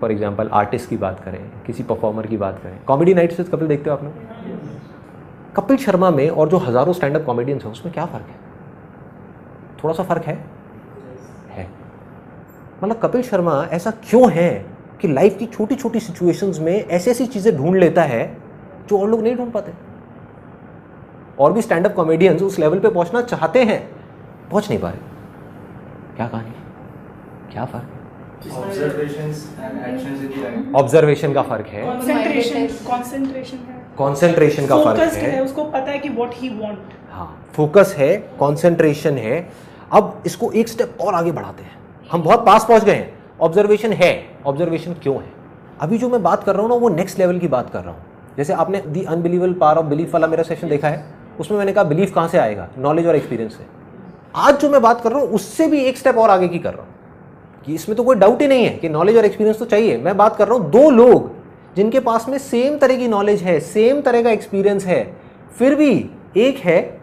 For example artist की बात करें, किसी परफॉर्मर की बात करें, कॉमेडी नाइट्स विद कपिल देखते हो आप लोग? कपिल शर्मा में और जो हज़ारों स्टैंड अप कॉमेडियंस हैं उसमें क्या फ़र्क है? थोड़ा सा फ़र्क है। मतलब कपिल शर्मा ऐसा क्यों है कि लाइफ की छोटी छोटी सिचुएशंस में ऐसी ऐसी चीज़ें ढूंढ लेता है जो और लोग नहीं ढूंढ पाते। और भी स्टैंड अप कॉमेडियंस उस लेवल पे पहुंचना चाहते हैं, पहुंच नहीं पा रहे। क्या कहानी, क्या फ़र्क है? ऑब्जर्वेशन का फ़र्क है, कॉन्सेंट्रेशन का फ़र्क है, उसको पता है कि व्हाट ही वांट। हाँ, फोकस है, कॉन्सेंट्रेशन है। अब इसको एक स्टेप और आगे बढ़ाते हैं, हम बहुत पास पहुंच गए हैं। ऑब्जर्वेशन है, ऑब्जर्वेशन क्यों है? अभी जो मैं बात कर रहा हूँ ना वो नेक्स्ट लेवल की बात कर रहा हूँ। जैसे आपने दी अनबिलीवेबल पावर ऑफ बिलीफ वाला मेरा सेशन देखा है, उसमें मैंने कहा बिलीफ कहाँ से आएगा? नॉलेज और एक्सपीरियंस से। आज जो मैं बात कर रहा हूँ उससे भी एक स्टेप और आगे की कर रहा हूँ कि इसमें तो कोई डाउट ही नहीं है कि नॉलेज और एक्सपीरियंस तो चाहिए। मैं बात कर रहा हूँ दो लोग जिनके पास में सेम तरह की नॉलेज है, सेम तरह का एक्सपीरियंस है, फिर भी एक है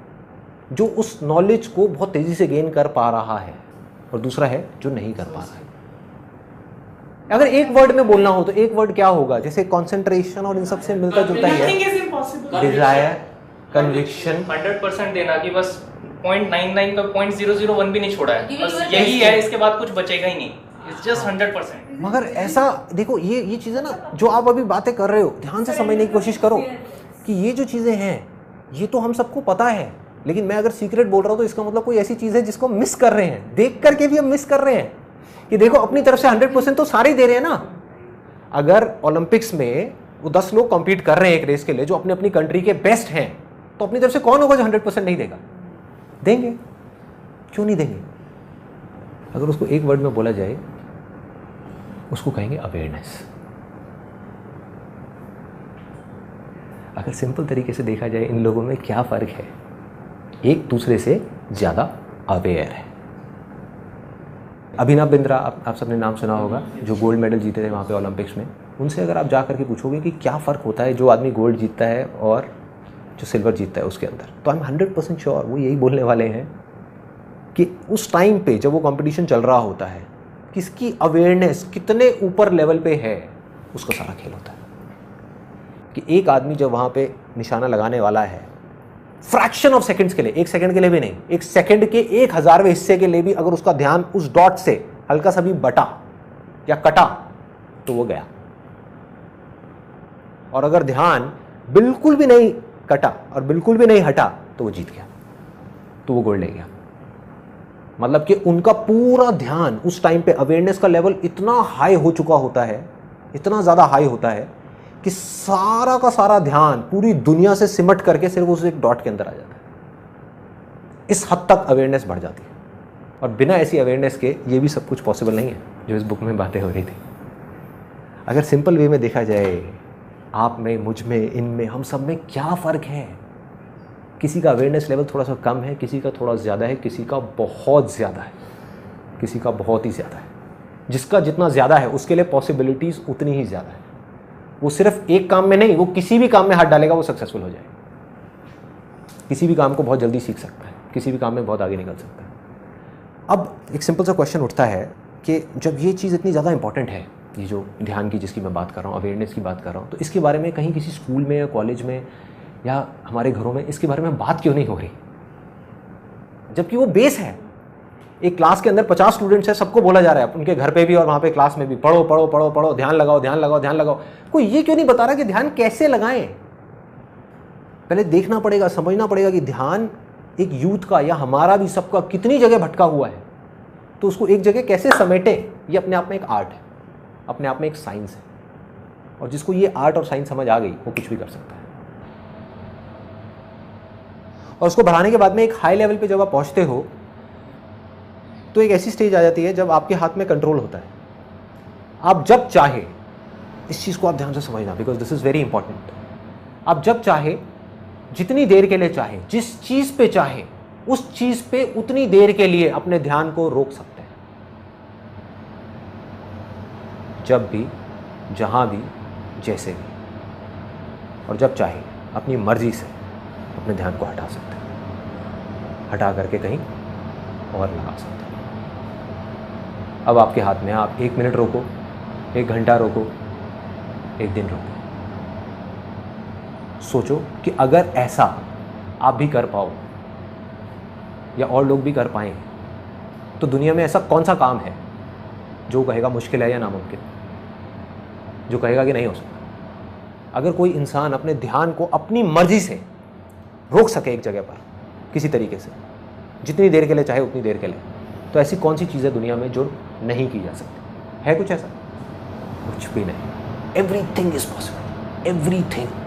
जो उस नॉलेज को बहुत तेजी से गेन कर पा रहा है और दूसरा है जो नहीं कर पा रहा है। अगर एक वर्ड में बोलना हो तो एक वर्ड क्या होगा? जैसे कंसंट्रेशन और इन सब से मिलता जुलता ही है, डिजायर, कन्विक्शन। 100% देना कि बस 0.99 का 0.001 भी नहीं छोड़ा है, बस यही है, इसके बाद कुछ बचेगा ही नहीं। It's just 100%। मगर ऐसा देखो, ये चीज़ें ना जो आप अभी बातें कर रहे हो, ध्यान से समझने की कोशिश करो कि ये जो चीज़ें हैं ये तो हम सबको पता है, लेकिन मैं अगर सीक्रेट बोल रहा हूँ तो इसका मतलब कोई ऐसी चीज़ है जिसको मिस कर रहे हैं। देख करके भी हम मिस कर रहे हैं कि देखो अपनी तरफ से 100% तो सारे ही दे रहे हैं ना। अगर ओलंपिक्स में वो 10 लोग कॉम्पीट कर रहे हैं एक रेस के लिए जो अपनी अपनी कंट्री के बेस्ट हैं, तो अपनी तरफ से कौन होगा जो 100% नहीं देगा? देंगे, क्यों नहीं देंगे? अगर उसको एक वर्ड में बोला जाए उसको कहेंगे अवेयरनेस। अगर सिंपल तरीके से देखा जाए इन लोगों में क्या फ़र्क है? एक दूसरे से ज़्यादा अवेयर है। अभिनव बिंद्रा, आप सबने नाम सुना होगा, जो गोल्ड मेडल जीते थे वहाँ पे ओलंपिक्स में। उनसे अगर आप जा करके पूछोगे कि क्या फ़र्क होता है जो आदमी गोल्ड जीतता है और जो सिल्वर जीतता है उसके अंदर, तो आई एम 100% श्योर वो यही बोलने वाले हैं कि उस टाइम पे जब वो कंपटीशन चल रहा होता है, किसकी अवेयरनेस कितने ऊपर लेवल पे है, उसका सारा खेल होता है। कि एक आदमी जब वहाँ पे निशाना लगाने वाला है, फ्रैक्शन ऑफ सेकंड्स के लिए, एक सेकंड के लिए भी नहीं, एक सेकंड के 1000वें हिस्से के लिए भी अगर उसका ध्यान उस डॉट से हल्का सा भी बटा या कटा तो वो गया। और अगर ध्यान बिल्कुल भी नहीं कटा और बिल्कुल भी नहीं हटा तो वो जीत गया, तो वो गोल्ड ले गया। मतलब कि उनका पूरा ध्यान उस टाइम पे, अवेयरनेस का लेवल इतना हाई हो चुका होता है, इतना ज़्यादा हाई होता है कि सारा का सारा ध्यान पूरी दुनिया से सिमट करके सिर्फ उस एक डॉट के अंदर आ जाता है। इस हद तक अवेयरनेस बढ़ जाती है। और बिना ऐसी अवेयरनेस के ये भी सब कुछ पॉसिबल नहीं है जो इस बुक में बातें हो रही थी। अगर सिंपल वे में देखा जाए, आप में, मुझ में, इनमें, हम सब में क्या फ़र्क है? किसी का अवेयरनेस लेवल थोड़ा सा कम है, किसी का थोड़ा ज़्यादा है, किसी का बहुत ज़्यादा है, किसी का बहुत ही ज़्यादा है। जिसका जितना ज़्यादा है उसके लिए पॉसिबिलिटीज़ उतनी ही ज़्यादा है। वो सिर्फ एक काम में नहीं, वो किसी भी काम में हाथ डालेगा वो सक्सेसफुल हो जाएगा। किसी भी काम को बहुत जल्दी सीख सकता है, किसी भी काम में बहुत आगे निकल सकता है। अब एक सिंपल सा क्वेश्चन उठता है कि जब ये चीज़ इतनी ज़्यादा इंपॉर्टेंट है, ये जो ध्यान की जिसकी मैं बात कर रहा हूँ, अवेयरनेस की बात कर रहा हूँ, तो इसके बारे में कहीं किसी स्कूल में या कॉलेज में या हमारे घरों में इसके बारे में बात क्यों नहीं हो रही? जबकि वो बेस है। एक क्लास के अंदर 50 स्टूडेंट्स हैं, सबको बोला जा रहा है, उनके घर पे भी और वहाँ पे क्लास में भी, पढ़ो पढ़ो पढ़ो पढ़ो, ध्यान लगाओ ध्यान लगाओ ध्यान लगाओ। कोई ये क्यों नहीं बता रहा कि ध्यान कैसे लगाएं? पहले देखना पड़ेगा, समझना पड़ेगा कि ध्यान एक यूथ का या हमारा भी सबका कितनी जगह भटका हुआ है, तो उसको एक जगह कैसे समेटे, ये अपने आप में एक आर्ट है, अपने आप में एक साइंस है। और जिसको ये आर्ट और साइंस समझ आ गई वो कुछ भी कर सकता है। और उसको बढ़ाने के बाद में एक हाई लेवल पे जब आप पहुंचते हो तो एक ऐसी स्टेज आ जाती है जब आपके हाथ में कंट्रोल होता है। आप जब चाहे, इस चीज़ को आप ध्यान से समझना, because this is very important. आप जब चाहे, जितनी देर के लिए चाहे, जिस चीज़ पे चाहे, उस चीज़ पे उतनी देर के लिए अपने ध्यान को रोक सकते हैं। जब भी, जहाँ भी, जैसे भी। और जब चाहे अपनी मर्जी से अपने ध्यान को हटा सकते हैं, हटा करके कहीं और लगा सकते हैं। अब आपके हाथ में है, आप 1 मिनट रोको, 1 घंटा रोको, 1 दिन रोको। सोचो कि अगर ऐसा आप भी कर पाओ या और लोग भी कर पाएं तो दुनिया में ऐसा कौन सा काम है जो कहेगा मुश्किल है या नामुमकिन, जो कहेगा कि नहीं हो सकता। अगर कोई इंसान अपने ध्यान को अपनी मर्जी से रोक सके एक जगह पर किसी तरीके से, जितनी देर के लिए चाहे उतनी देर के लिए, तो ऐसी कौन सी चीज़ है दुनिया में जो नहीं की जा सकती? है कुछ ऐसा? कुछ भी नहीं। Everything is possible, everything.